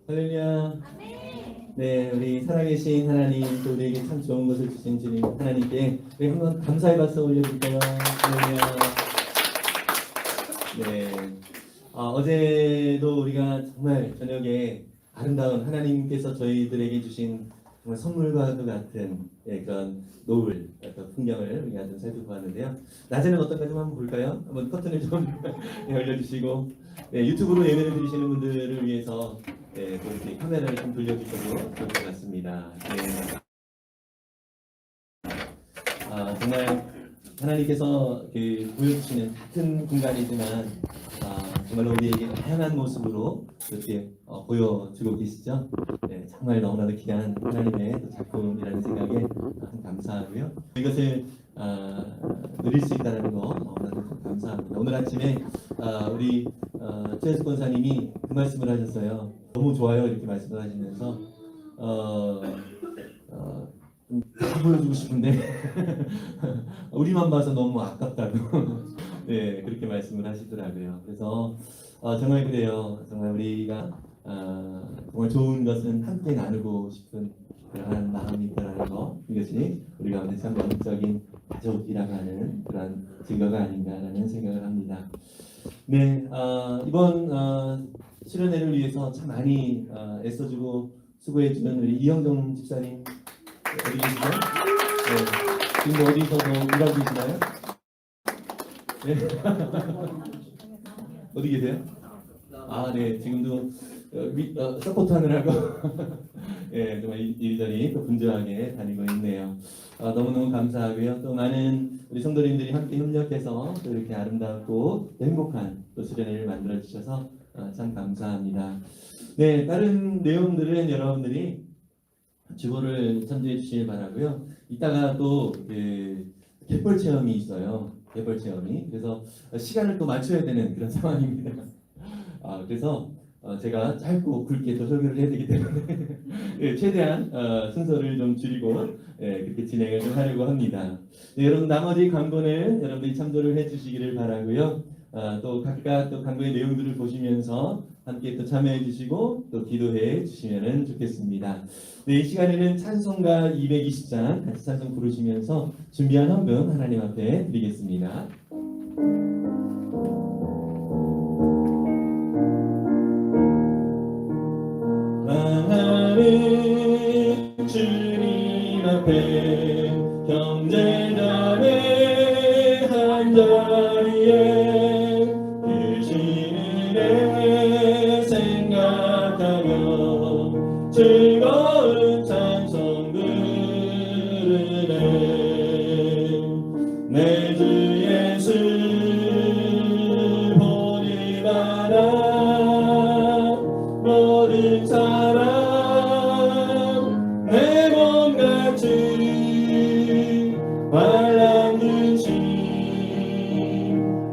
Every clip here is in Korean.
할렐루야. 네, 우리 살아계신 하나님, 또 우리에게 참 좋은 것을 주신 주님 하나님께 우리 한번 감사의 박수 올려줄까요? 할렐루야. 네, 어제도 우리가 정말 저녁에 아름다운 하나님께서 저희들에게 주신 정말 선물과도 같은 그런 노을, 어떤 풍경을 우리가 좀 살펴보았는데요. 낮에는 어떤가 좀 한번 볼까요? 한번 커튼을 좀 열려주시고, 유튜브로 예배를 드리시는 분들을 위해서 또 이렇게 카메라를 좀 돌려주셔도 좋을 것 같습니다. 정말 하나님께서 보여주시는 같은 공간이지만 정말로 우리에게 다양한 모습으로 이렇게 보여주고 계시죠. 정말 너무나도 귀한 하나님의 작품이라는 생각에 참 감사하고요. 이것을 누릴 수 있다는 거 너무나도 감사합니다. 오늘 아침에 우리 최혜숙 권사님이 그 말씀을 하셨어요. 너무 좋아요 이렇게 말씀을 하시면서 다 보여주고 싶은데 우리만 봐서 너무 아깝다고 네 그렇게 말씀을 하시더라고요. 그래서 정말 그래요. 정말 우리가 정말 좋은 것은 함께 나누고 싶은 그런 마음이 있다는 거, 이것이 우리 가운데 참 영적인 가족이라고 하는 그런 증거가 아닌가라는 생각을 합니다. 네, 이번 수련회를 위해서 참 많이 애써주고 수고해주는 우리 이영정 집사님 어디 계시죠? 네, 지금 어디서 일하고 계시나요? 네. 어디 계세요? 네, 지금도 서포트 하느라고 정말 이리저리 또 분주하게 다니고 있네요. 너무너무 감사하고요. 또 많은 우리 성도님들이 함께 협력해서 또 이렇게 아름답고 또 행복한 또 수련회를 만들어 주셔서 참 감사합니다. 네, 다른 내용들은 여러분들이 주보를 참조해 주시길 바라고요. 이따가 또 갯벌 체험이 있어요. 갯벌 체험이. 그래서 시간을 또 맞춰야 되는 그런 상황입니다. 그래서 제가 짧고 굵게 또 설교를 해야 되기 때문에 최대한 순서를 좀 줄이고 그렇게 진행을 좀 하려고 합니다. 네, 여러분 나머지 광고는 여러분들이 참조를 해주시기를 바라고요. 또 각각 또 광고의 내용들을 보시면서 함께 또 참여해 주시고 또 기도해 주시면 좋겠습니다. 네, 이 시간에는 찬송가 220장 같이 찬송 부르시면서 준비한 헌금 하나님 앞에 드리겠습니다. 하나님 주님 앞에 형제자매 한자리에 계시는 애 생각하며 즐거운 찬송 부르네. 내 주 예수 보니 바라 모든 사람 내 몸같이 말랑듯이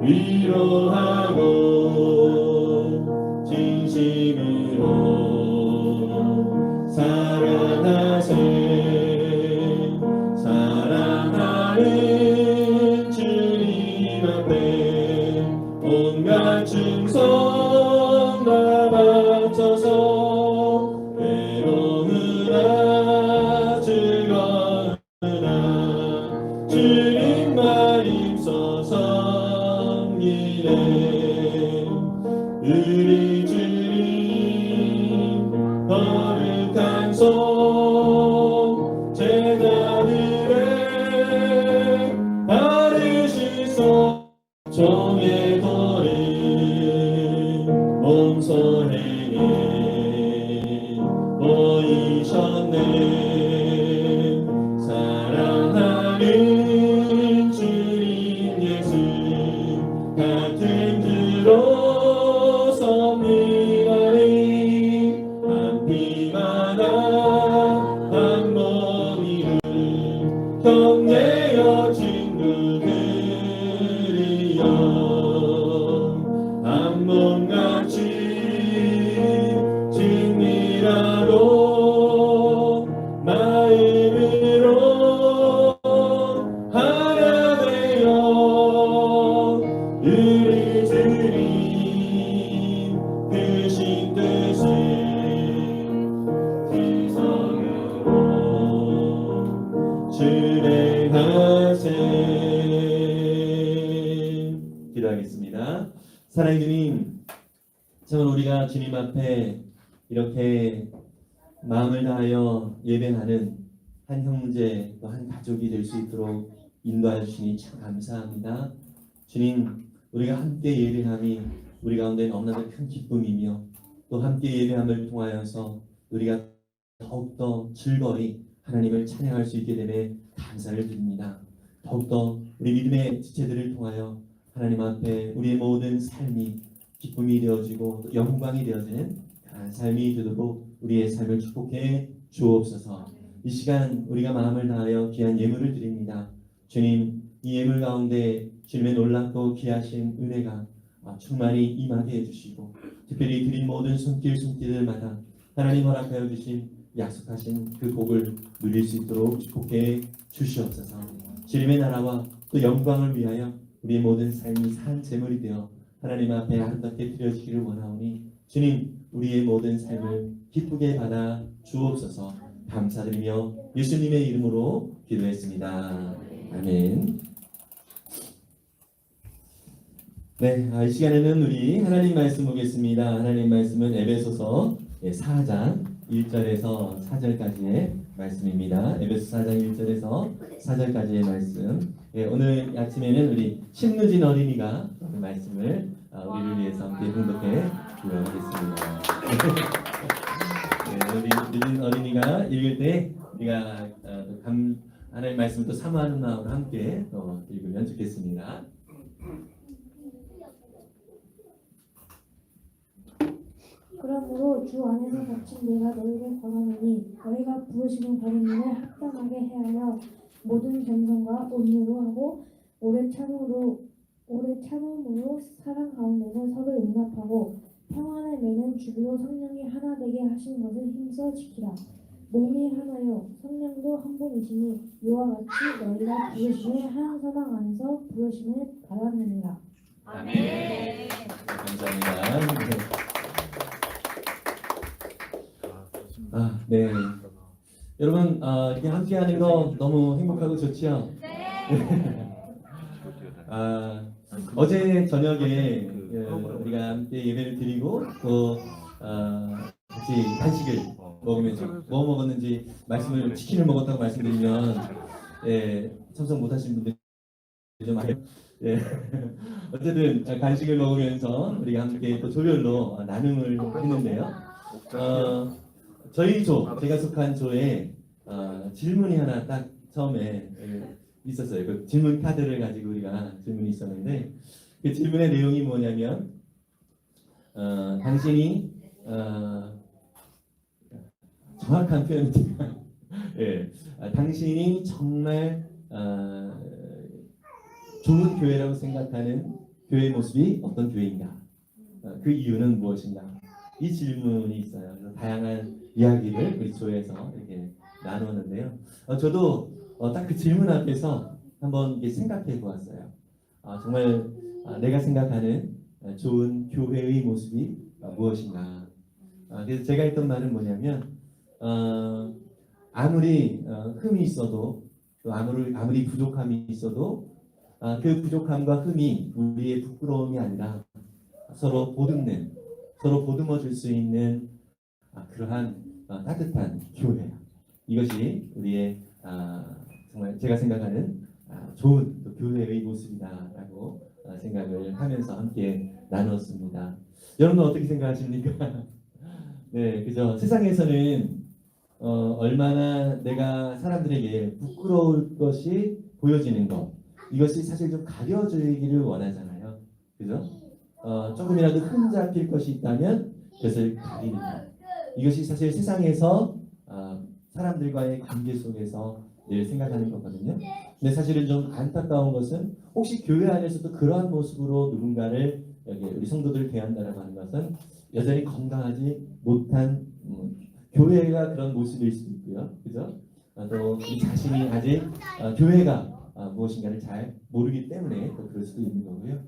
위로하고 진심으로 사랑하세. 사랑하는 주님 앞에 온갖 충성 다 바쳐서 외로우나 즐거우나 주님만 힘써 섬기네. 우리 주님 거룩한 손 제자들의 바르시소. 종의 도를 몸소 행해 보이셨네. 사랑하는 주님 예수 같은 주로 섭리하리. 한 피마다 한 몸이를 형제여 친구들이여 한 몸같이 사랑하는 주님, 정말 우리가 주님 앞에 이렇게 마음을 다하여 예배하는 한 형제 또 한 가족이 될 수 있도록 인도하여 주시니 참 감사합니다. 주님, 우리가 함께 예배함이 우리 가운데 너무나도 큰 기쁨이며 또 함께 예배함을 통하여서 우리가 더욱더 즐거이 하나님을 찬양할 수 있게 되매 감사를 드립니다. 더욱더 우리 믿음의 지체들을 통하여 하나님 앞에 우리의 모든 삶이 기쁨이 되어지고 또 영광이 되어지는 그런 삶이 되도록 우리의 삶을 축복해 주옵소서. 이 시간 우리가 마음을 다하여 귀한 예물을 드립니다. 주님, 이 예물 가운데 주님의 놀랍고 귀하신 은혜가 충만히 임하게 해주시고 특별히 드린 모든 손길들마다 하나님 허락하여 주신 약속하신 그 복을 누릴 수 있도록 축복해 주시옵소서. 주님의 나라와 또 영광을 위하여 우리의 모든 삶이 산 제물이 되어 하나님 앞에 아름답게 드려지기를 원하오니 주님, 우리의 모든 삶을 기쁘게 받아 주옵소서. 감사드리며 예수님의 이름으로 기도했습니다. 아멘. 네, 이 시간에는 우리 하나님 말씀 보겠습니다. 하나님 말씀은 에베소서 4장 1절에서 4절까지의 말씀입니다. 에베소 4장 1절에서 4절까지의 말씀. 오늘 아침에는 우리 신누진 어린이가 말씀을 우리를 위해서 함께 봉독해 주어가겠습니다. 우리 누진 어린이가 읽을 때 우리가 하나님 말씀을 또 사모하는 마음으로 함께 또 읽으면 좋겠습니다. 그러므로 주 안에서 갇힌 내가 너희를 권하노니 너희가 부르시는 다른 일을 합당하게 해하여 모든 겸손과 온유로 하고 오래 참음으로 사랑 가운데서 서로 용납하고 평안을 매는 주기로 성령이 하나 되게 하신 것을 힘써 지키라. 몸이 하나요 성령도 한 분이시니 이와 같이 너희가 부르심의 한 사랑 안에서 부르심을 받았느니라. 아멘. 감사합니다. 네. 여러분, 이렇게 함께하는 거 너무 행복하고 좋지요? 네. 어제 저녁에 우리가 함께 예배를 드리고 또 같이 간식을 먹으면서 뭐 먹었는지 말씀을 치킨을 먹었다고 말씀드리면 참석 못하신 분들이 좀 많아요. 어쨌든 간식을 먹으면서 우리가 함께 또 조별로 나눔을 했는데요. 저희 제가 속한 조에 질문이 하나 딱 처음에 있었어요. 그 질문 카드를 가지고 우리가 질문이 있었는데 그 질문의 내용이 뭐냐면 당신이 정확한 표현입니다. 당신이 정말 좋은 교회라고 생각하는 교회의 모습이 어떤 교회인가? 그 이유는 무엇인가? 이 질문이 있어요. 그래서 다양한 이야기를 우리 조에서 이렇게 나누었는데요. 저도 딱 그 질문 앞에서 한번 이렇게 생각해 보았어요. 정말 내가 생각하는 좋은 교회의 모습이 무엇인가? 그래서 제가 했던 말은 뭐냐면 아무리 흠이 있어도 또 아무리 부족함이 있어도 그 부족함과 흠이 우리의 부끄러움이 아니라 서로 보듬는, 서로 보듬어 줄 수 있는 그러한 따뜻한 교회. 이것이 우리의 정말 제가 생각하는 좋은 교회의 모습이다라고 생각을 하면서 함께 나누었습니다. 여러분은 어떻게 생각하십니까? 네, 그죠. 세상에서는 얼마나 내가 사람들에게 부끄러울 것이 보여지는 것, 이것이 사실 좀 가려지기를 원하잖아요. 그죠? 조금이라도 흠잡힐 것이 있다면 그것을 가립니다. 이것이 사실 세상에서 사람들과의 관계 속에서 늘 생각하는 거거든요. 근데 사실은 좀 안타까운 것은 혹시 교회 안에서도 그러한 모습으로 누군가를 여기 우리 성도들을 대한다라고 하는 것은 여전히 건강하지 못한 교회가 그런 모습일 수도 있고요. 그죠? 또 이 자신이 아직 교회가 무엇인가를 잘 모르기 때문에 또 그럴 수도 있는 거고요.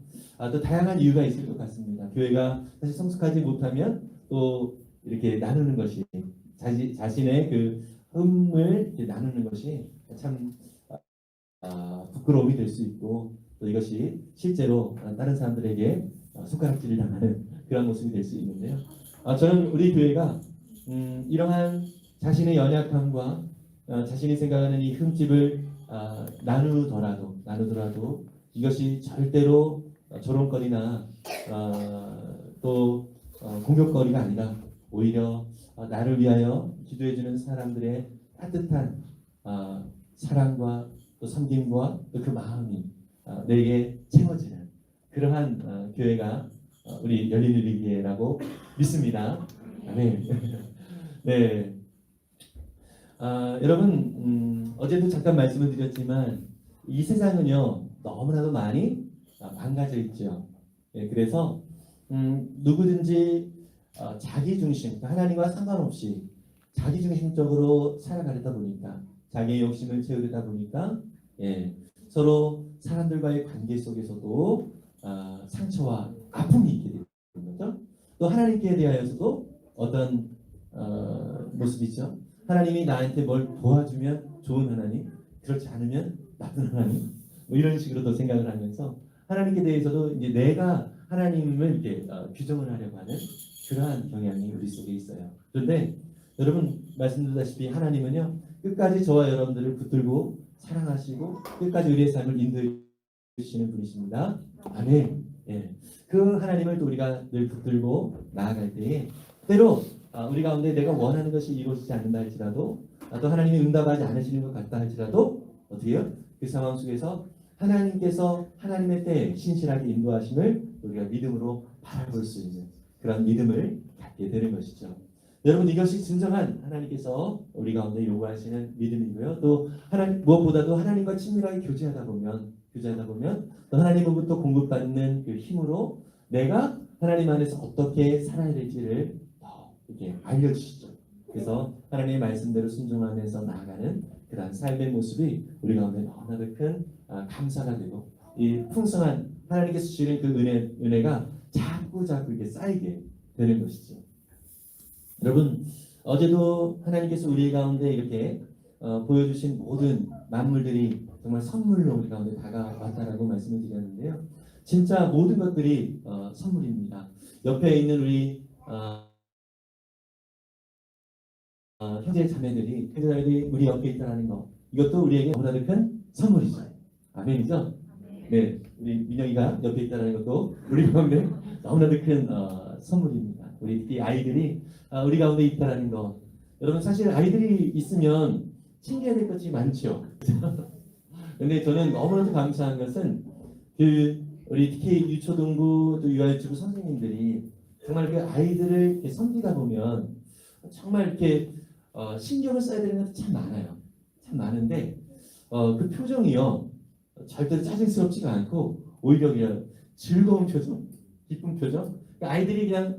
또 다양한 이유가 있을 것 같습니다. 교회가 사실 성숙하지 못하면 또 이렇게 나누는 것이 자신의 그 흠을 이렇게 나누는 것이 참 부끄러움이 될 수 있고 또 이것이 실제로 다른 사람들에게 손가락질을 당하는 그런 모습이 될 수 있는데요. 저는 우리 교회가 이러한 자신의 연약함과 자신이 생각하는 이 흠집을 나누더라도 이것이 절대로 조롱거리나 또 공격거리가 아니라 오히려 나를 위하여 기도해주는 사람들의 따뜻한 사랑과 또 섬김과 또 그 마음이 내게 채워지는 그러한 교회가 우리 열린우리교회라고 믿습니다. 아멘. 네. 여러분 어제도 잠깐 말씀을 드렸지만 이 세상은요 너무나도 많이 망가져 있죠. 그래서 누구든지 자기 중심, 하나님과 상관없이 자기 중심적으로 살아가려다 보니까 자기의 욕심을 채우려다 보니까 서로 사람들과의 관계 속에서도 상처와 아픔이 있게 되는 거죠. 또 하나님께 대하여서도 어떤 모습이죠. 하나님이 나한테 뭘 도와주면 좋은 하나님, 그렇지 않으면 나쁜 하나님, 뭐 이런 식으로도 생각을 하면서 하나님께 대해서도 이제 내가 하나님을 이렇게 규정을 하려고 하는 그러한 경향이 우리 속에 있어요. 그런데 여러분 말씀드렸다시피 하나님은요 끝까지 저와 여러분들을 붙들고 사랑하시고 끝까지 우리의 삶을 인도해 주시는 분이십니다. 아멘. 그 하나님을 또 우리가 늘 붙들고 나아갈 때에 때로 우리 가운데 내가 원하는 것이 이루어지지 않는다 할지라도 또 하나님이 응답하지 않으시는 것 같다 할지라도 어떻게 해요? 그 상황 속에서 하나님께서 하나님의 때에 신실하게 인도하심을 우리가 믿음으로 바라볼 수 있는 그런 믿음을 갖게 되는 것이죠. 여러분 이것이 진정한 하나님께서 우리 가운데 요구하시는 믿음이고요. 또 무엇보다도 하나님과 친밀하게 교제하다 보면 또 하나님으로부터 공급받는 그 힘으로 내가 하나님 안에서 어떻게 살아야 될지를 더 이렇게 알려주시죠. 그래서 하나님의 말씀대로 순종하면서 나아가는 그러한 삶의 모습이 우리 가운데 너무나도 큰 감사가 되고 이 풍성한 하나님께서 주시는 그 은혜가 자꾸 이렇게 쌓이게 되는 것이죠. 여러분 어제도 하나님께서 우리 가운데 이렇게 보여주신 모든 만물들이 정말 선물로 우리 가운데 다가왔다라고 말씀을 드렸는데요. 진짜 모든 것들이 선물입니다. 옆에 있는 우리 형제 자매들이 우리 옆에 있다는 거 이것도 우리에게 너무나도 큰 선물이죠. 아멘이죠? 네, 우리 민영이가 옆에 있다는 것도 우리 가운데 너무나도 큰 선물입니다. 우리 특히 아이들이 우리 가운데 있다는 거. 여러분 사실 아이들이 있으면 챙겨야 될 것이 많죠. 근데 저는 너무나도 감사한 것은 우리 특히 유초등부 또 유아유치부 선생님들이 정말 그 아이들을 이렇게 섬기다 보면 정말 이렇게 신경을 써야 되는 것도 참 많아요. 참 많은데 그 표정이요 절대 짜증스럽지가 않고 오히려 그냥 즐거운 표정, 기쁜 표정. 그러니까 아이들이 그냥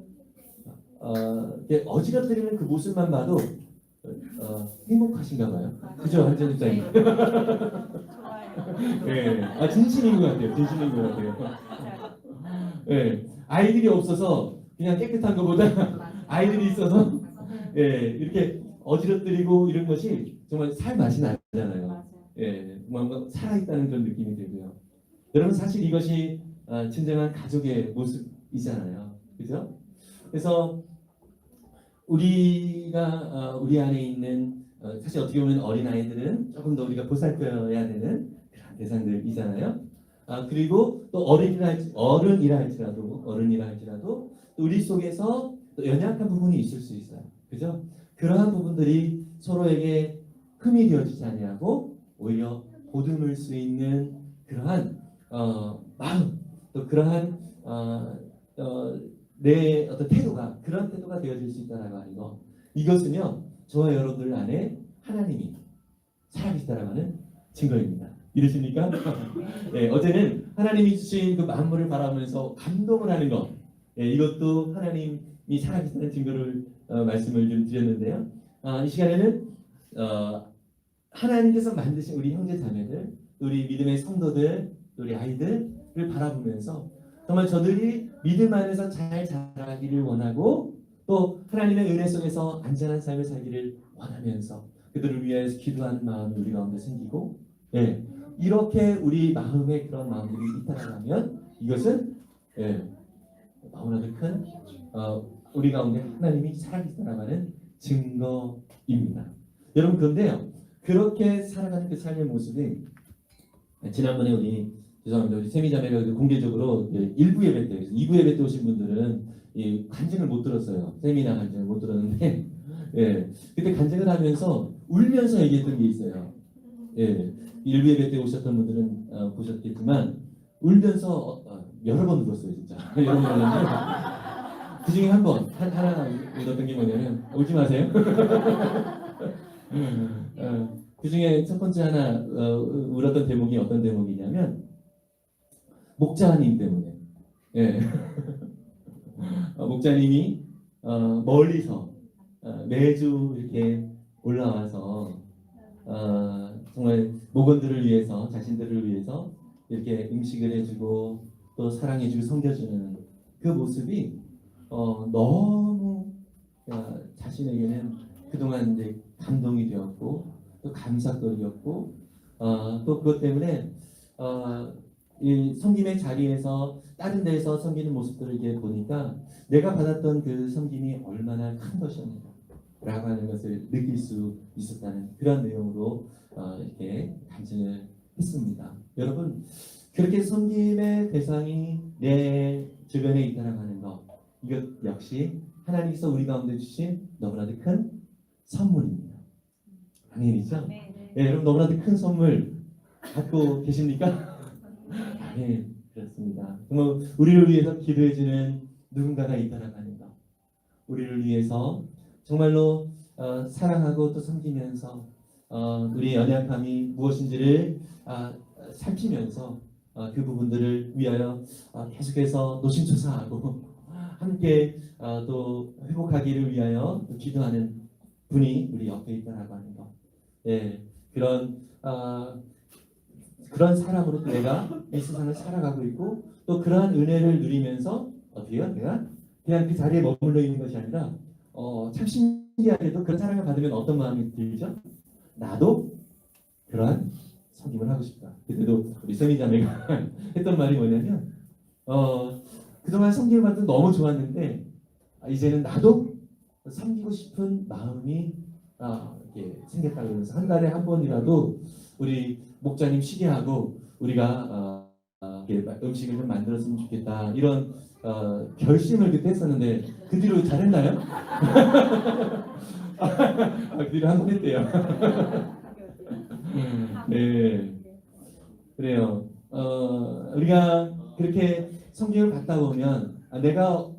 이렇게 어지럽뜨리는 그 모습만 봐도 행복하신가 봐요. 그죠, 한전입장님? 네, 진심인 것 같아요. 진심인 것 같아요. 네, 아이들이 없어서 그냥 깨끗한 것보다 아이들이 있어서 이렇게 어지럽뜨리고 이런 것이 정말 살 맛이 나잖아요. 뭔가 살아있다는 그런 느낌이 들고요. 여러분 사실 이것이 진정한 가족의 모습이잖아요. 그죠? 그래서 우리가 우리 안에 있는 사실 어떻게 보면 어린 아이들은 조금 더 우리가 보살펴야 되는 그런 대상들이잖아요. 그리고 또 어른이라 할지라도 또 우리 속에서 또 연약한 부분이 있을 수 있어요. 그죠? 그러한 부분들이 서로에게 흠이 되어지지 아니하고 오히려 보듬을 수 있는 그러한 마음 또 그러한 내 어떤 그런 태도가 되어질 수 있다라고 하는 거 이것은요 저와 여러분들 안에 하나님이 살아계시다라고 하는 증거입니다. 이러십니까? 네, 어제는 하나님이 주신 그 만물을 바라보면서 감동을 하는 것 이것도 하나님이 살아계시다는 증거를 말씀을 좀 드렸는데요. 이 시간에는 하나님께서 만드신 우리 형제 자매들, 우리 믿음의 성도들, 우리 아이들을 바라보면서 정말 저들이 믿음 안에서 잘 자라기를 원하고 또 하나님의 은혜 속에서 안전한 삶을 살기를 원하면서 그들을 위해서 기도하는 마음이 우리 가운데 생기고 이렇게 우리 마음에 그런 마음들이 있다라면 이것은 너무나도 큰 우리 가운데 하나님이 살아계시다는 증거입니다. 여러분 그런데요, 그렇게 살아가는 그 삶의 모습이 지난번에 죄송합니다. 우리 세미자매가 공개적으로 일부 예배 때, 2부 예배 때 오신 분들은 이 간증을 못 들었어요. 세미나 간증을 못 들었는데, 예, 그때 간증을 하면서 울면서 얘기했던 게 있어요. 예, 일부 예배 때 오셨던 분들은 보셨겠지만 울면서 여러 번 울었어요, 진짜. 여러 번 울었는데 그 중에 하나 울었던 게 뭐냐면 울지 마세요. 그 중에 첫 번째 하나 울었던 대목이 어떤 대목이냐면 목자님 때문에. 예. 목자님이 멀리서 매주 이렇게 올라와서 정말 목원들을 위해서, 자신들을 위해서 이렇게 음식을 해주고 또 사랑해주고 섬겨주는 그 모습이 너무 자신에게는 그동안 이제 감동이 되었고 또 감사거리였고 또 그것 때문에 이 섬김의 자리에서 다른 데서 섬기는 모습들을 이렇게 보니까 내가 받았던 그 섬김이 얼마나 큰 것이었는가 라고 하는 것을 느낄 수 있었다는 그런 내용으로 이렇게 간증을 했습니다. 여러분 그렇게 섬김의 대상이 내 주변에 있다는 하는 것, 이것 역시 하나님께서 우리 가운데 주신 너무나도 큰 선물입니다. 아멘이죠? 네, 여러분 너무나도 큰 선물 갖고 계십니까? 아멘. 그렇습니다. 정말 우리를 위해서 기도해주는 누군가가 있다는 하는 것, 우리를 위해서 정말로 사랑하고 또 섬기면서 우리의 연약함이 무엇인지를 살피면서 그 부분들을 위하여 계속해서 노심초사하고 함께 또 회복하기를 위하여 또 기도하는 분이 우리 옆에 있다라고 하는 것. 예, 그런 사람으로 내가 이 세상을 살아가고 있고 또 그러한 은혜를 누리면서 어떻게요? 내가 그냥 그 자리에 머물러 있는 것이 아니라 참 신기하게도 그런 사랑을 받으면 어떤 마음이 들죠? 나도 그러한 섬김을 하고 싶다. 그때도 우리 세미자매가 했던 말이 뭐냐면 그동안 섬김을 받도 너무 좋았는데 이제는 나도 섬기고 싶은 마음이 이렇게 생겼다 그러면서 한 달에 한 번이라도 우리 목자님 쉬게 하고 우리가 음식을 좀 만들었으면 좋겠다 이런 결심을 그때 했었는데 그 뒤로 잘했나요? 그 뒤로 한 번 했대요. 네, 그래요. 우리가 그렇게 섬김을 받다 보면 내가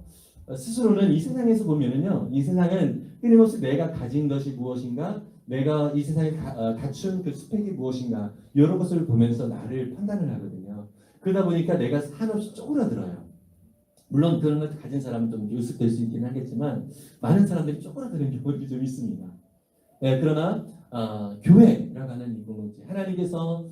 스스로는 이 세상에서 보면은요, 이 세상은 끊임없이 내가 가진 것이 무엇인가, 내가 이 세상에 갖춘 그 스펙이 무엇인가 이런 것을 보면서 나를 판단을 하거든요. 그러다 보니까 내가 한없이 쪼그라들어요. 물론 그런 것을 가진 사람은 좀 유습될 수 있긴 하겠지만 많은 사람들이 쪼그라드는 경우도 좀 있습니다. 네, 그러나 교회라고 하는 이 공동체, 하나님께서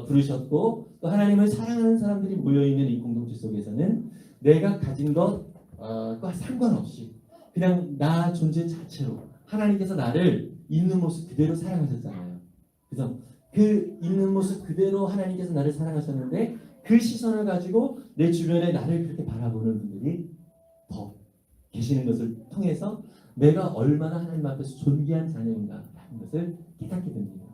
부르셨고 또 하나님을 사랑하는 사람들이 모여있는 이 공동체 속에서는 내가 가진 것과 상관없이 그냥 나 존재 자체로 하나님께서 나를 있는 모습 그대로 사랑하셨잖아요. 그래서 그 있는 모습 그대로 하나님께서 나를 사랑하셨는데 그 시선을 가지고 내 주변에 나를 그렇게 바라보는 분들이 더 계시는 것을 통해서 내가 얼마나 하나님 앞에서 존귀한 자녀인가 하는 것을 깨닫게 됩니다.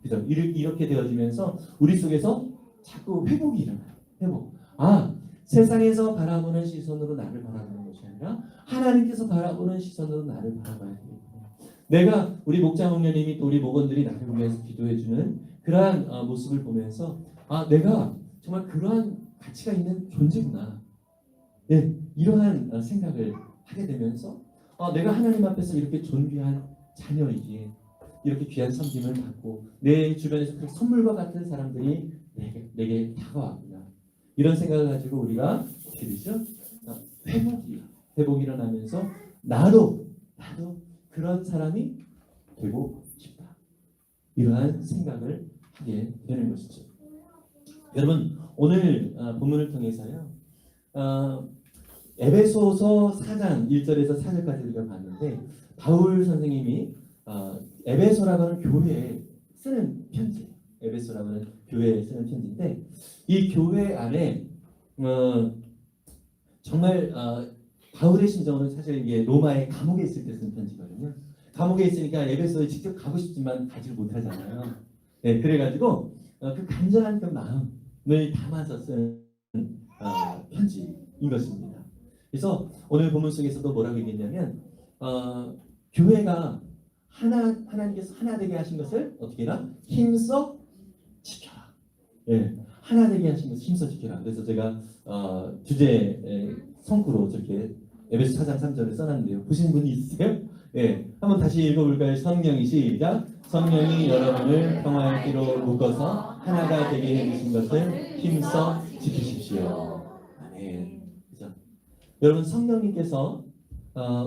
그래서 이렇게 되어지면서 우리 속에서 자꾸 회복이 일어나요. 회복. 세상에서 바라보는 시선으로 나를 바라보는 것이 아니라 하나님께서 바라보는 시선으로 나를 바라봐야 되겠구나. 내가 우리 목자 목녀님이 또 우리 목원들이 나를 위해서 기도해주는 그러한 모습을 보면서 내가 정말 그러한 가치가 있는 존재구나. 네, 이러한 생각을 하게 되면서 내가 하나님 앞에서 이렇게 존귀한 자녀이기에 이렇게 귀한 섬김을 받고 내 주변에서 그 선물과 같은 사람들이 내게 다가왔구나. 이런 생각을 가지고 우리가 어떻게 되죠? 회복이 일어나면서 나도 그런 사람이 되고 싶다. 이러한 생각을 하게 되는 것이죠. 여러분 오늘 본문을 통해서요. 에베소서 4장 1절에서 4절까지 우리가 봤는데 바울 선생님이 에베소라고 하는 교회에 쓰는 편지예요. 에베소라고 하는 교회에 쓰는 편지인데 이 교회 안에 정말 바울의 심정은 사실 이게 로마의 감옥에 있을 때 쓴 편지거든요. 감옥에 있으니까 에베소에 직접 가고 싶지만 가지를 못하잖아요. 네, 그래가지고 그 간절한 그 마음을 담아서 쓴 편지인 것입니다. 그래서 오늘 본문 속에서도 뭐라고 얘기했냐면 교회가 하나님께서 하나 되게 하신 것을 어떻게 해라? 힘써 지켜라. 예, 하나 되게 하신 것을 힘써 지켜라. 그래서 제가 주제 성구로 저렇게 에베소 4장 3절을 써놨는데요. 보신 분이 있으세요? 예, 한번 다시 읽어볼까요? 성령이 시작. 성령이 여러분을 평화의 띠로 묶어서 하나가 되게 해주신 것을 힘써 지키십시오. 아멘. 그죠? 여러분 성령님께서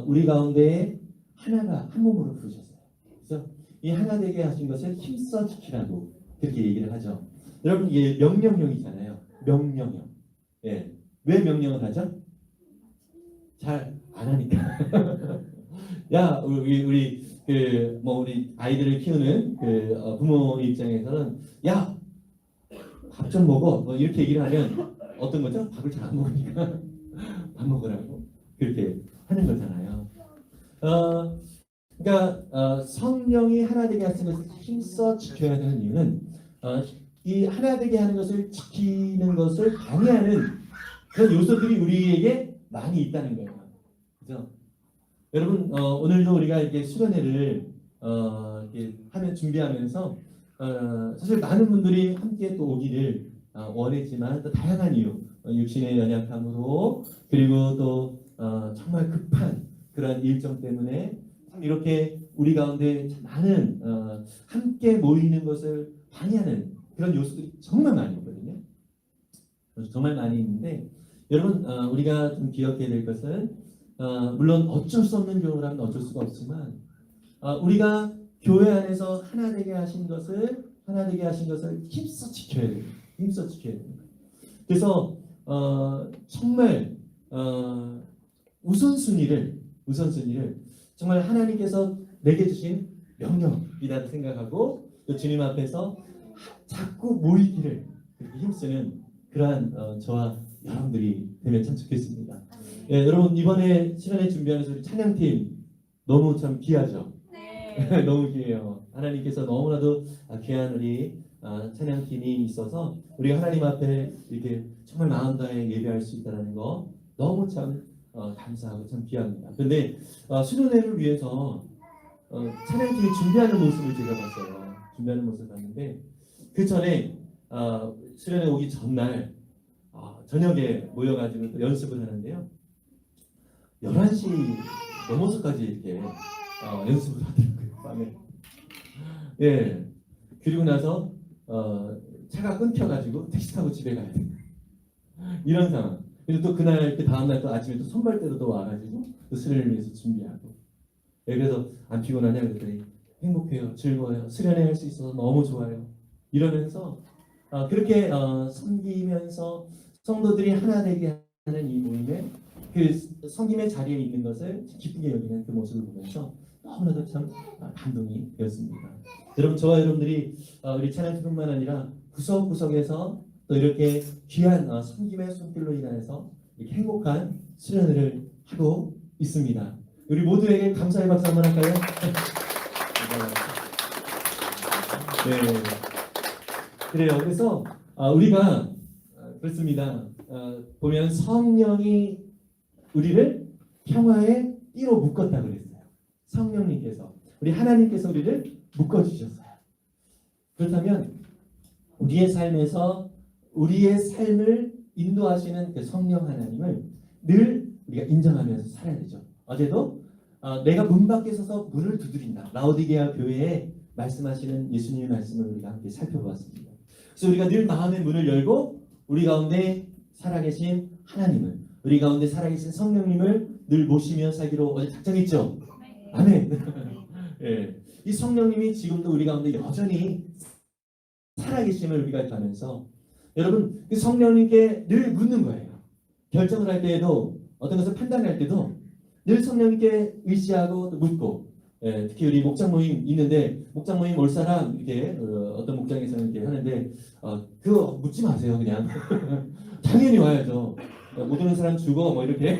우리 가운데 하나가 한 몸으로 부르셨어요. 그래서 이 하나 되게 하신 것을 힘써 지키라고 그렇게 얘기를 하죠. 여러분 이게 명령형이잖아요. 명령형. 예. 왜 명령을 하죠? 잘 안 하니까. 야, 우리 우리 아이들을 키우는 부모 입장에서는 야, 밥 좀 먹어. 뭐 이렇게 얘기를 하면 어떤 거죠? 밥을 잘 안 먹으니까 밥 먹으라고 그렇게 하는 거잖아요. 그러니까 성령이 하나 되게 하신 것을 힘써 지켜야 되는 이유는 이 하나 되게 하는 것을 지키는 것을 방해하는 그런 요소들이 우리에게 많이 있다는 거예요. 그죠? 여러분 오늘도 우리가 이렇게 수련회를 이렇게 하면 준비하면서 사실 많은 분들이 함께 또 오기를 원했지만 또 다양한 이유, 육신의 연약함으로 그리고 또 정말 급한 그런 일정 때문에 참 이렇게 우리 가운데 참 많은 함께 모이는 것을 방해하는 그런 요소들이 정말 많이 있거든요. 정말 많이 있는데 여러분 우리가 좀 기억해야 될 것은 물론 어쩔 수 없는 경우라면 어쩔 수가 없지만 우리가 교회 안에서 하나 되게 하신 것을 힘써 지켜야 돼요. 힘써 지켜야 됩니다. 그래서 정말 우선순위를 정말 하나님께서 내게 주신 명령이라고 생각하고 또 주님 앞에서 자꾸 모이기를 힘쓰는 그러한 저와 여러분들이 되면 참 좋겠습니다. 예, 여러분 이번에 수련회 준비하면서 우리 찬양팀 너무 참 귀하죠. 네. 너무 귀해요. 하나님께서 너무나도 귀한 우리 찬양팀이 있어서 우리가 하나님 앞에 이렇게 정말 마음 다해 예배할 수 있다는 거 너무 참 감사하고 참 귀합니다. 그런데 수련회를 위해서 찬양팀이 준비하는 모습을 제가 봤어요. 준비하는 모습을 봤는데 그 전에 수련회 오기 전날 저녁에 모여가지고 또 연습을 하는데요. 11시 넘어서까지 이렇게 연습을 하더라고요. 밤에. 예. 그리고 나서 차가 끊겨가지고 택시 타고 집에 가야 돼. 이런 상황. 그리고 또 그날 그 다음날 또 아침에 또 선발대로 또 와가지고 또 수련을 위해서 준비하고. 예, 그래서 안 피곤하냐 그랬더니 행복해요, 즐거워요, 수련회 할 수 있어서 너무 좋아요. 이러면서 그렇게 섬기면서 성도들이 하나 되게 하는 이 모임에 그 섬김의 자리에 있는 것을 기쁘게 여기는 그 모습을 보면서 너무나도 참 감동이 되었습니다. 여러분 저와 여러분들이 우리 찬양팀뿐만 아니라 구석구석에서 또 이렇게 귀한 섬김의 손길로 인하여서 이렇게 행복한 수련회를 하고 있습니다. 우리 모두에게 감사의 박수 한번 할까요? 네. 그래요. 그래서 우리가 그렇습니다. 보면 성령이 우리를 평화의 띠로 묶었다 그랬어요. 성령님께서 우리 하나님께서 우리를 묶어주셨어요. 그렇다면 우리의 삶에서 우리의 삶을 인도하시는 그 성령 하나님을 늘 우리가 인정하면서 살아야 되죠. 어제도 내가 문 밖에 서서 문을 두드린다. 라오디게아 교회에 말씀하시는 예수님의 말씀을 우리가 함께 살펴보았습니다. 그래서 우리가 늘 마음의 문을 열고 우리 가운데 살아계신 하나님을, 우리 가운데 살아계신 성령님을 늘 모시며 살기로 어제 작정했죠. 아멘. 예, 이 성령님이 지금도 우리 가운데 여전히 살아계심을 우리가 가면서 여러분 그 성령님께 늘 묻는 거예요. 결정을 할 때에도 어떤 것을 판단할 때도 늘 성령님께 의지하고 묻고, 예, 특히 우리 목장 모임 있는데 목장 모임 올 사람 이렇게 어떤 목장에서는 이렇게 하는데 그거 묻지 마세요. 그냥 당연히 와야죠. 못 오는 사람 죽어 뭐 이렇게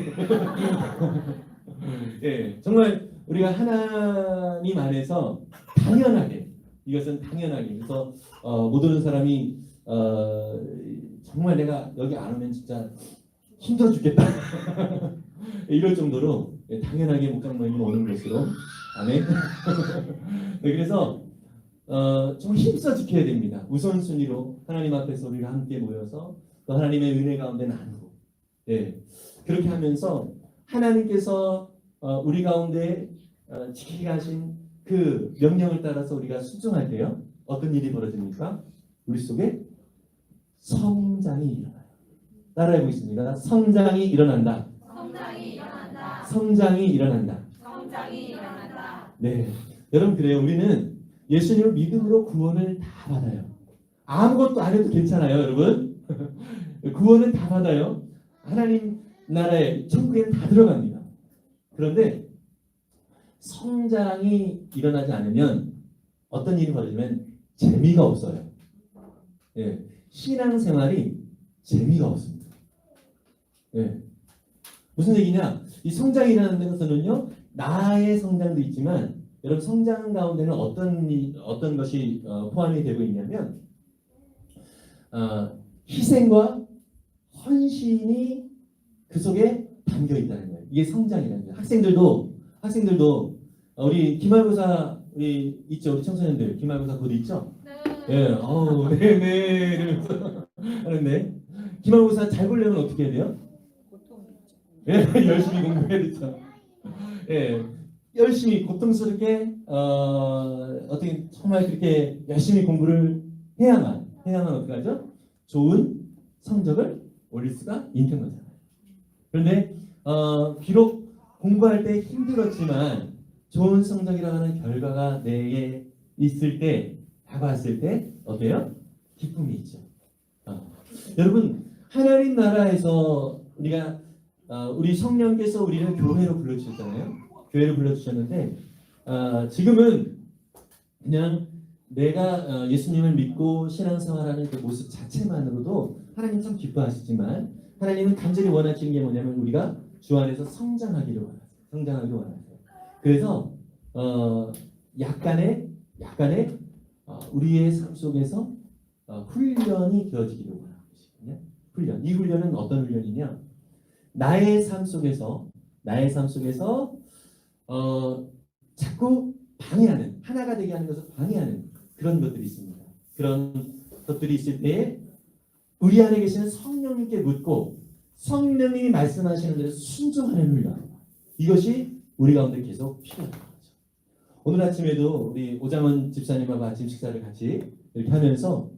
예, 정말 우리가 하나님 안에서 당연하게 이것은 당연하게 그래서 못 오는 사람이 정말 내가 여기 안 오면 진짜 힘들어 죽겠다 이럴 정도로 예, 당연하게 목장모임은 오는 것으로 아멘. 네, 그래서 좀 힘써 지켜야 됩니다. 우선순위로 하나님 앞에서 우리가 함께 모여서 또 하나님의 은혜 가운데 나누고 예, 그렇게 하면서 하나님께서 우리 가운데 지키게 하신 그 명령을 따라서 우리가 순종할 때요 어떤 일이 벌어집니까? 우리 속에 성장이 일어나요. 따라해 보겠습니다. 성장이 일어난다. 성장이 일어난다. 성장이 일어난다. 성장이 일어난다. 네, 여러분 그래요. 우리는 예수님을 믿음으로 구원을 다 받아요. 아무것도 안 해도 괜찮아요, 여러분. 구원은 다 받아요. 하나님 나라에 천국에는 다 들어갑니다. 그런데 성장이 일어나지 않으면 어떤 일이 벌어지면 재미가 없어요. 예, 신앙생활이 재미가 없습니다. 예, 무슨 얘기냐? 이 성장이 일어나는 것은요, 나의 성장도 있지만 여러분 성장 가운데는 어떤 것이 포함이 되고 있냐면 희생과 헌신이 그 속에 담겨 있다는 거예요. 이게 성장이라는 거예요. 학생들도 우리 기말고사 우리 있죠, 우리 청소년들 기말고사 곧 있죠. 네. 예, 네네 이러면서 하는데 기말고사 잘 보려면 어떻게 해야 돼요? 예, 열심히 공부해야 되죠. 예, 열심히 고통스럽게 어떻게 정말 그렇게 열심히 공부를 해야만 어떻게 하죠? 좋은 성적을 올릴 수가 있는 거잖아요. 그런데 비록 공부할 때 힘들었지만 좋은 성적이라고 하는 결과가 내게 있을 때 다가왔을 때 어때요? 기쁨이 있죠. 여러분 하나님 나라에서 우리가 우리 성령께서 우리를 교회로 불러주셨잖아요. 교회로 불러주셨는데 지금은 그냥 내가 예수님을 믿고 신앙생활하는 그 모습 자체만으로도 하나님 참 기뻐하시지만 하나님은 간절히 원하시는 게 뭐냐면 우리가 주 안에서 성장하기를 원하세요. 성장하기를 원하세요. 그래서 약간의 우리의 삶 속에서 훈련이 되어지기를 원하고 계시거든요. 훈련. 이 훈련은 어떤 훈련이냐? 나의 삶 속에서 자꾸 방해하는, 하나가 되게 하는 것을 방해하는 그런 것들이 있습니다. 그런 것들이 있을 때 우리 안에 계시는 성령님께 묻고 성령님이 말씀하시는 대로 순종하는 훈련. 이것이 우리 가운데 계속 필요한 거죠. 오늘 아침에도 우리 오장원 집사님하고 아침 식사를 같이 이렇게 하면서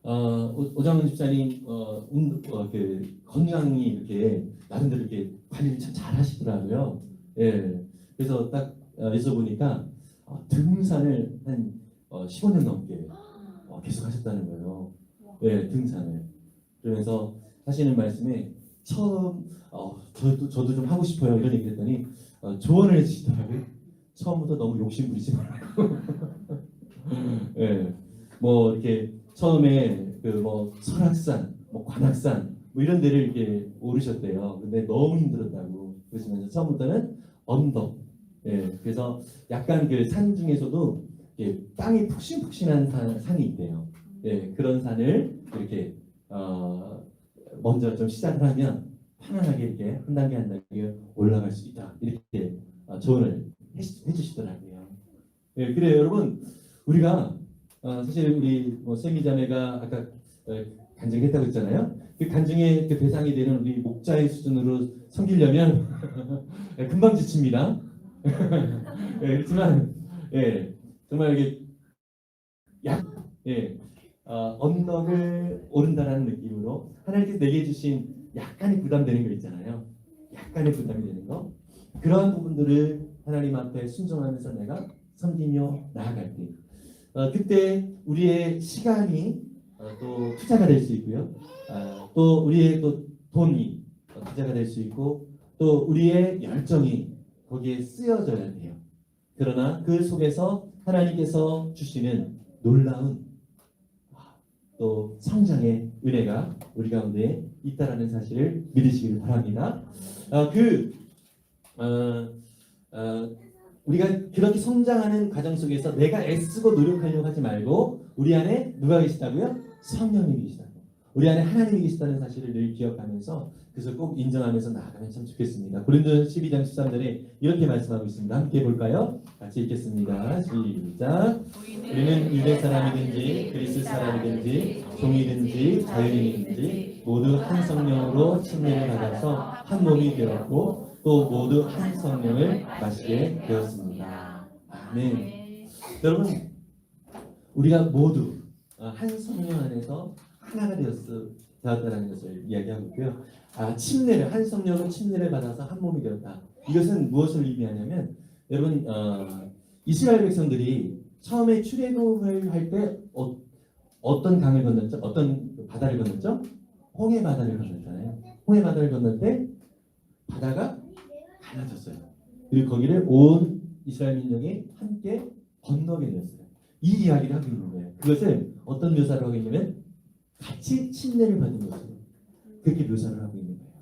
오장원 집사님 그 건강이 이렇게 나름대로 이렇게 관리를 참 잘하시더라고요. 예, 그래서 딱 여기서 보니까 등산을 한 15년 넘게 계속 하셨다는 거예요. 예, 등산을. 그러면서 하시는 말씀에 처음 저도 좀 하고 싶어요 이런 얘기 했더니 조언을 해주시더라고요. 처음부터 너무 욕심 부리지 말고 예, 뭐 이렇게 처음에 그 뭐 설악산, 뭐 관악산 뭐 이런 데를 이렇게 오르셨대요. 근데 너무 힘들었다고 그러시면서 처음부터는 언덕. 예, 그래서 약간 그 산 중에서도 땅이 푹신푹신한 산이 있대요. 예, 그런 산을 이렇게 먼저 좀 시작을 하면 편안하게 이렇게 한 단계 한 단계 올라갈 수 있다. 이렇게 조언을 해주시더라고요. 예, 그래요, 여러분. 우리가 사실 우리 세미 자매가 아까 간증했다고 했잖아요. 그 간증의 그 대상이 되는 우리 목자의 수준으로 섬기려면 금방 지칩니다. 예, 그렇지만 정말 이게 언덕을 오른다라는 느낌으로 하나님께서 내게 주신 약간의 부담되는 거 있잖아요. 약간의 부담이 되는 거. 그러한 부분들을 하나님 앞에 순종하면서 내가 섬기며 나아갈 때 그때 우리의 시간이 또 투자가 될 수 있고요. 또 우리의 또 돈이 투자가 될 수 있고 또 우리의 열정이 거기에 쓰여져야 돼요. 그러나 그 속에서 하나님께서 주시는 놀라운 또 성장의 은혜가 우리 가운데 있다라는 사실을 믿으시길 바랍니다. 우리가 그렇게 성장하는 과정 속에서 내가 애쓰고 노력하려고 하지 말고 우리 안에 누가 계시다고요? 성령님이 계시다고. 우리 안에 하나님이 계시다는 사실을 늘 기억하면서 그것을 꼭 인정하면서 나아가면 참 좋겠습니다. 고린도전서 12장 13절에 이렇게 말씀하고 있습니다. 함께 볼까요? 같이 읽겠습니다. 시작. 우리는 유대 사람이든지 그리스 사람이든지 종이든지 자유인이든지 모두 한 성령으로 침례를 받아서 한 몸이 되었고 또 모두 한 성령을 마시게 되었습니다. 아멘. 여러분, 우리가 모두 한 성령 안에서 하나가 되었다는 것을 이야기하고 있고요. 침례를 한 성령은 침례를 받아서 한 몸이 되었다. 이것은 무엇을 의미하냐면 여러분 이스라엘 백성들이 처음에 출애굽을 할 때 어떤 강을 건넜죠? 어떤 바다를 건넜죠? 홍해 바다를 건넜잖아요. 홍해 바다를 건널 때 바다가 갈라졌어요. 그리고 거기를 온 이스라엘 민족이 함께 건너게 되었어요. 이 이야기를 하고 있는 거예요. 그것을 어떤 묘사를 하고 있냐면 같이 침례를 받은 것으로 그렇게 묘사를 하고 있는 거예요.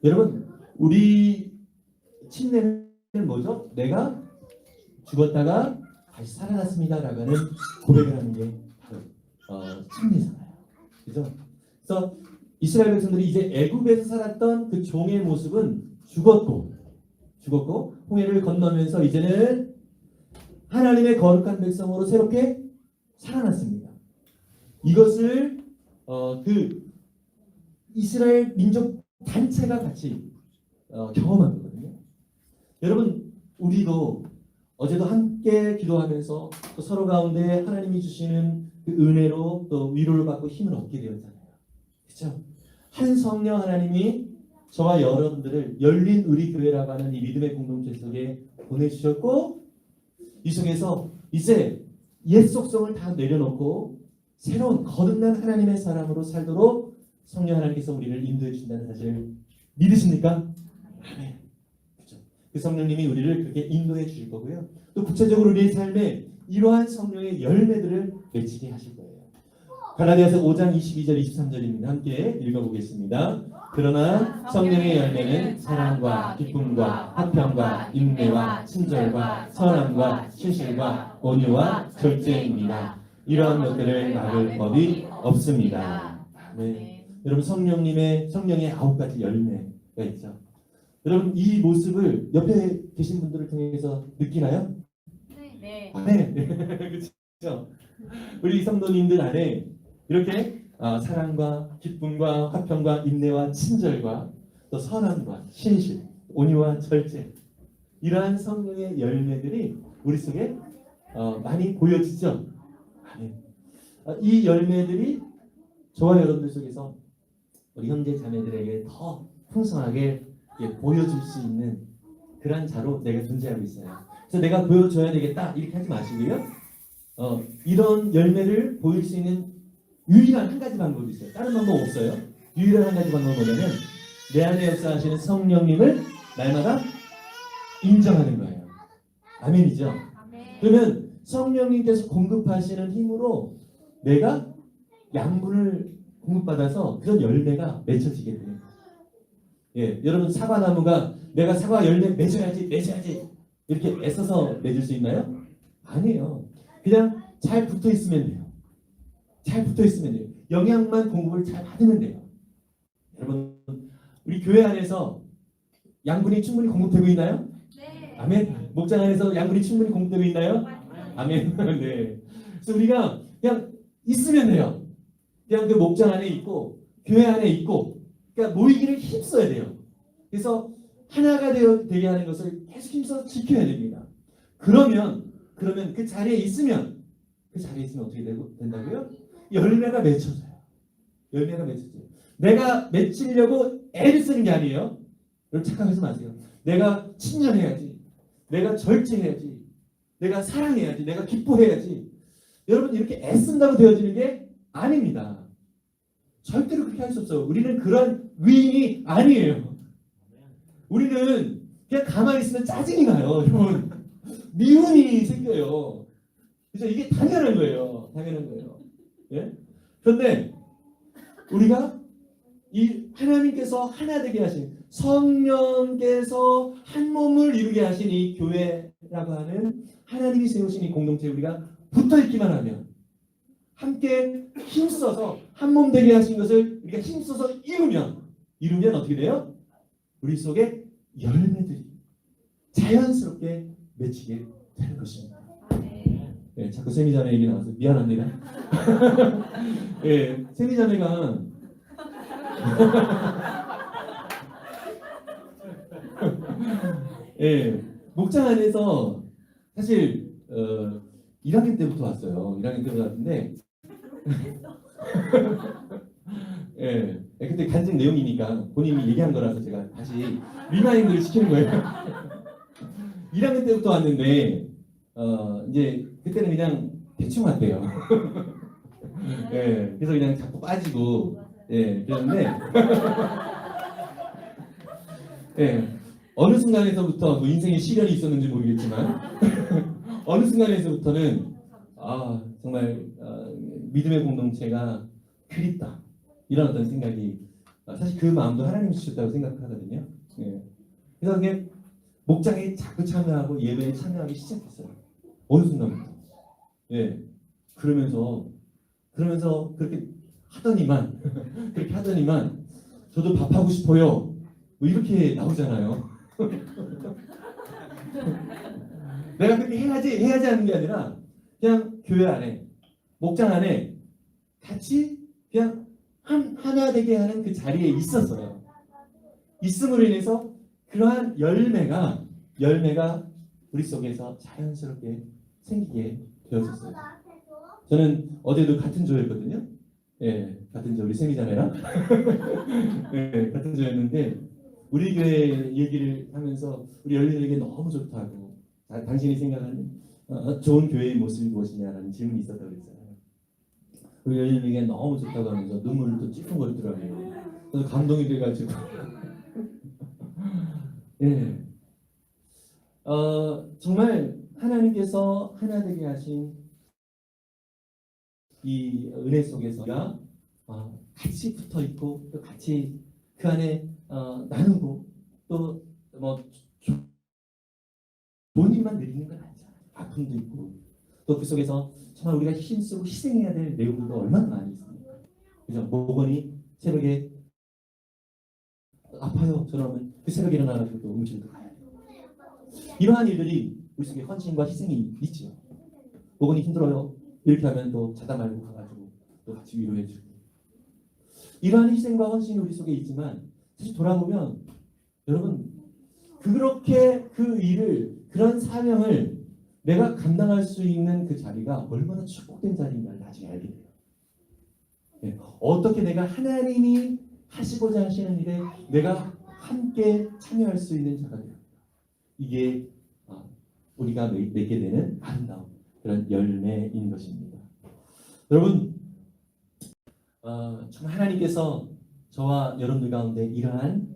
여러분, 우리 침례는 뭐죠? 내가 죽었다가 다시 살아났습니다라고 하는 고백을 하는 게 바로 침례잖아요. 그죠? 그래서 이스라엘 백성들이 이제 애굽에서 살았던 그 종의 모습은 죽었고 홍해를 건너면서 이제는 하나님의 거룩한 백성으로 새롭게 살아났습니다. 이것을 그 이스라엘 민족 단체가 같이 경험한 거거든요. 여러분, 우리도 어제도 함께 기도하면서 또 서로 가운데 하나님이 주시는 그 은혜로 또 위로를 받고 힘을 얻게 되었잖아요. 그렇죠? 한 성령 하나님이 저와 여러분들을 열린 우리 교회라고 하는 이 믿음의 공동체 속에 보내주셨고 이 속에서 이제 옛 속성을 다 내려놓고 새로운 거듭난 하나님의 사람으로 살도록 성령 하나님께서 우리를 인도해 주신다는 사실을 믿으십니까? 아멘. 그렇죠. 그 성령님이 우리를 그렇게 인도해 주실 거고요. 또 구체적으로 우리의 삶에 이러한 성령의 열매들을 맺히게 하실 거예요. 갈라디아서 5장 22절 23절입니다. 함께 읽어보겠습니다. 그러나 성령의 열매는 사랑과 기쁨과 화평과 인내와 친절과 선함과 신실과 온유와 절제입니다. 이러한 것들을 막을 법이 없습니다. 네. 여러분, 성령의 9가지 열매가 있죠. 여러분, 이 모습을 옆에 계신 분들을 통해서 느끼나요? 네. 네. 그렇죠. 우리 성도님들 안에 이렇게 사랑과 기쁨과 화평과 인내와 친절과 또 선함과 신실, 온유와 절제, 이러한 성령의 열매들이 우리 속에 많이 보여지죠. 이 열매들이 저와 여러분들 속에서 우리 형제 자매들에게 더 풍성하게 보여줄 수 있는 그런 자로 내가 존재하고 있어요. 그래서 내가 보여줘야 되겠다 이렇게 하지 마시고요. 이런 열매를 보일 수 있는 유일한 한 가지 방법이 있어요. 다른 방법 없어요. 유일한 한 가지 방법은 뭐냐면 내 안에 역사하시는 성령님을 날마다 인정하는 거예요. 아멘이죠? 그러면 성령님께서 공급하시는 힘으로 내가 양분을 공급받아서 그런 열매가 맺혀지게 돼요. 예, 여러분, 사과나무가 내가 사과 열매 맺어야지 이렇게 애써서 맺을 수 있나요? 아니에요. 그냥 잘 붙어 있으면 돼요. 잘 붙어 있으면 돼요. 영양만 공급을 잘 받으면 돼요. 여러분, 우리 교회 안에서 양분이 충분히 공급되고 있나요? 네. 아멘. 목장 안에서 양분이 충분히 공급되고 있나요? 아멘. 네. 그래서 우리가 그냥 있으면 돼요. 그냥 그 목장 안에 있고 교회 안에 있고, 그러니까 모이기를 힘써야 돼요. 그래서 하나가 되게 하는 것을 계속 힘써서 지켜야 됩니다. 그러면 그 자리에 있으면 어떻게 된다고요? 열매가 맺혀져요. 열매가 맺혀져요. 내가 맺히려고 애를 쓰는 게 아니에요. 여러분, 착각하지 마세요. 내가 친절해야지, 내가 절제해야지, 내가 사랑해야지, 내가 기뻐해야지. 여러분, 이렇게 애쓴다고 되어지는 게 아닙니다. 절대로 그렇게 할 수 없어요. 우리는 그런 위인이 아니에요. 우리는 그냥 가만히 있으면 짜증이 나요. 여러분, 미움이 생겨요. 그래서 이게 당연한 거예요. 당연한 거예요. 예? 그런데 우리가 이 하나님께서 하나 되게 하신 성령께서 한 몸을 이루게 하신 이 교회라고 하는 하나님이 세우신 이 공동체에 우리가 붙어 있기만 하면 함께 힘써서 한 몸 되게 하신 것을 우리가 힘써서 이루면 어떻게 돼요? 우리 속에 열매들이 자연스럽게 맺히게 되는 것입니다. 네, 자꾸 세미자매 얘기 나와서 미안합니다. 네, 세미자매가 예, 목장 안에서 사실 1학년 때부터 왔어요. 1학년 때부터 왔는데 예, 그때 간증 내용이니까 본인이 얘기한 거라서 제가 다시 리마인드를 시키는 거예요. 1학년 때부터 왔는데 이제 그때는 그냥 대충 왔대요. 예, 그래서 그냥 자꾸 빠지고 예, 그랬는데 예, 어느 순간에서부터 뭐 인생의 시련이 있었는지 모르겠지만 어느 순간에서부터는 정말 믿음의 공동체가 그립다 이런 어떤 생각이 사실 그 마음도 하나님이 주셨다고 생각하거든요. 예. 그래서 그게 목장에 자꾸 참여하고 예배에 참여하기 시작했어요. 어느 순간부터. 예. 그러면서 그렇게 하더니만 그렇게 하더니만 저도 밥하고 싶어요. 뭐 이렇게 나오잖아요. 내가 그렇게 해야지 하는 게 아니라 그냥 교회 안에 목장 안에 같이 그냥 하나 되게 하는 그 자리에 있었어요. 있음으로 인해서 그러한 열매가 우리 속에서 자연스럽게 생기게 되었었어요. 저는 어제도 같은 조였거든요. 예, 같은 조 우리 세미자매랑 예, 같은 조였는데 우리 교회 얘기를 하면서 우리 열린에게 너무 좋다고 당신이 생각하는 좋은 교회의 모습이 무엇이냐라는 질문이 있었다고 그랬잖아요. 우리 열린에게 너무 좋다고 하면서 눈물을 또 찔끔 거리더라고요. 그래서 감동이 돼가지고 예, 정말 하나님께서 하나 되게 하신 이 은혜 속에서 우리가 같이 붙어 있고 또 같이 그 안에 나누고 또 뭐 좋은 일만 누리는 건 아니잖아요. 아픔도 있고 또 그 속에서 정말 우리가 힘쓰고 희생해야 될 내용들도 얼마나 많이 있습니까? 그죠? 목원이 새벽에 아파요. 저러면 그 새벽에 일어나가지고 또 음식도 가야 돼요. 이러한 일들이 우리 속에 헌신과 희생이 있죠. 목원이 힘들어요. 이렇게 하면 또 자다 말고 가가지고 또 같이 위로해주고 이러한 희생과 헌신이 우리 속에 있지만 사실 돌아보면 여러분 그렇게 그 일을 그런 사명을 내가 감당할 수 있는 그 자리가 얼마나 축복된 자리인가를 나중에 알게 돼요. 네. 어떻게 내가 하나님이 하시고자 하시는 일에 내가 함께 참여할 수 있는 자가 돼요. 이게 우리가 맺게 되는 아름다운 그런 열매인 것입니다. 여러분 참 하나님께서 저와 여러분들 가운데 이러한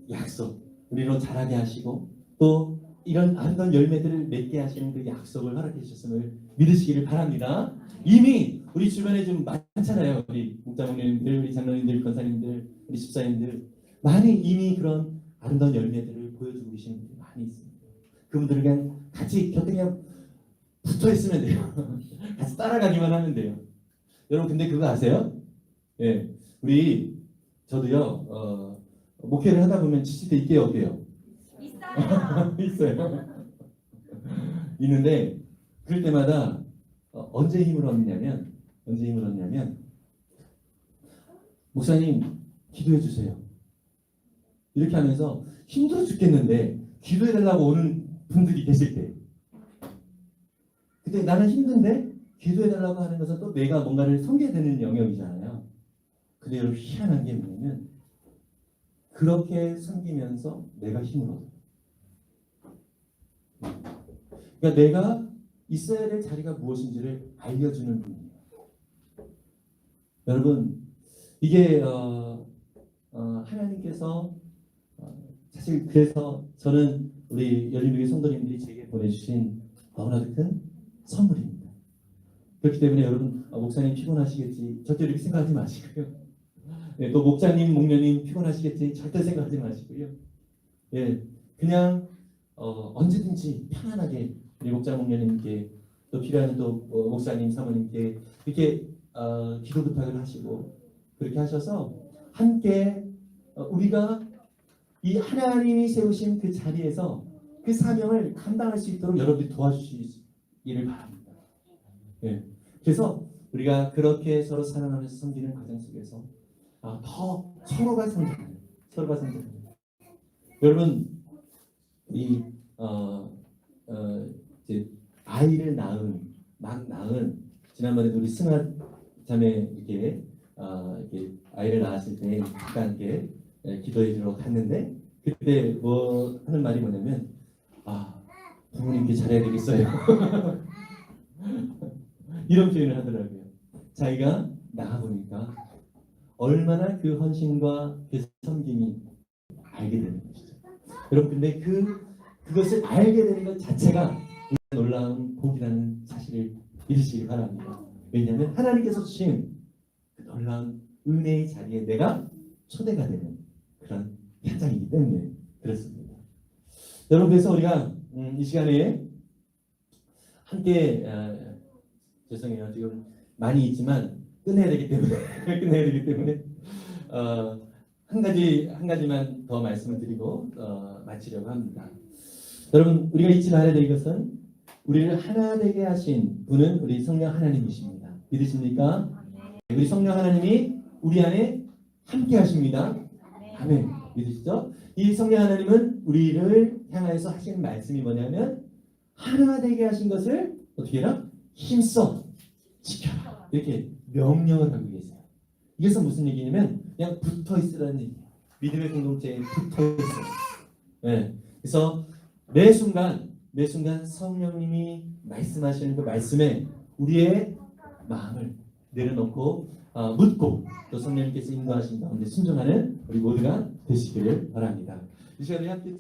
약속 우리로 자라게 하시고 또 이런 아름다운 열매들을 맺게 하시는 그 약속을 허락해 주셨음을 믿으시기를 바랍니다. 이미 우리 주변에 좀 많잖아요. 우리 목자님들, 우리 장로님들, 권사님들, 우리 집사님들 많이 이미 그런 아름다운 열매들을 보여주고 계시는 분들이 많이 있습니다. 그분들을 그냥 같이 곁에 그냥 붙어 있으면 돼요. 같이 따라가기만 하면 돼요. 여러분 근데 그거 아세요? 예, 우리 저도요 목회를 하다 보면 지칠 때 있게요, 어때요? 있어요. 있는데 그럴 때마다 언제 힘을 얻냐면 목사님 기도해 주세요. 이렇게 하면서 힘들어 죽겠는데 기도해 달라고 오는 분들이 계실 때 그때 나는 힘든데 기도해 달라고 하는 것은 또 내가 뭔가를 섬겨야 되는 영역이잖아요. 근데 여러분 희한한 게 뭐냐면 그렇게 섬기면서 내가 힘을 얻어요. 그러니까 내가 있어야 될 자리가 무엇인지를 알려주는 분이에요. 여러분 이게 하나님께서 사실 그래서 저는 우리 열린교회 성도님들이 제게 보내주신 너무나도 큰 선물입니다. 그렇기 때문에 여러분 목사님 피곤하시겠지 절대 이렇게 생각하지 마시고요. 네, 또 목자님, 목녀님 피곤하시겠지 절대 생각하지 마시고요. 예, 그냥 언제든지 편안하게 우리 목자 목녀님께 또 필요한 또 목사님, 사모님께 이렇게 기도 부탁을 하시고 그렇게 하셔서 함께 우리가 이 하나님이 세우신 그 자리에서 그 사명을 감당할 수 있도록 여러분들이 도와주시기를 바랍니다. 예. 그래서 우리가 그렇게 서로 사랑하면서 섬기는 과정 속에서 더 서로가 성장하는, 여러분 이 이제 아이를 막 낳은 지난번에도 우리 승아 자매 이렇게 아이를 낳았을 때 잠깐 이렇게 기도해 주러 갔는데 그때 뭐 하는 말이 뭐냐면 부모님께 잘해야 되겠어요. 이런 표현을 하더라고요. 자기가 나가보니까 얼마나 그 헌신과 그 섬김이 알게 되는 것이죠. 여러분 근데 그것을 알게 되는 것 자체가 놀라운 복이라는 사실을 믿으시기 바랍니다. 왜냐하면 하나님께서 주신 그 놀라운 은혜의 자리에 내가 초대가 되는 그런 현장이기 때문에 그렇습니다. 여러분 그래서 우리가 이 시간에 함께 죄송해요 지금 많이 있지만 끝내야 되기 때문에 한 가지만 더 말씀을 드리고 마치려고 합니다. 여러분 우리가 잊지 말아야 될 것은 우리를 하나 되게 하신 분은 우리 성령 하나님이십니다. 믿으십니까? 우리 성령 하나님이 우리 안에 함께 하십니다. 아멘. 믿으시죠? 이 성령 하나님은 우리를 향해서 하시는 말씀이 뭐냐면 하나 되게 하신 것을 어떻게 해라? 힘써 지켜라. 이렇게 명령을 하고 계세요. 이것은 무슨 얘기냐면 그냥 붙어 있으라는 얘기예요. 믿음의 공동체에 붙어 있어요. 네. 그래서 매 순간 성령님이 말씀하시는 그 말씀에 우리의 마음을 내려놓고 묻고 또 성령님께서 인도하신 가운데 순종하는 우리 모두가 되시기를 바랍니다. 이 시간에 함께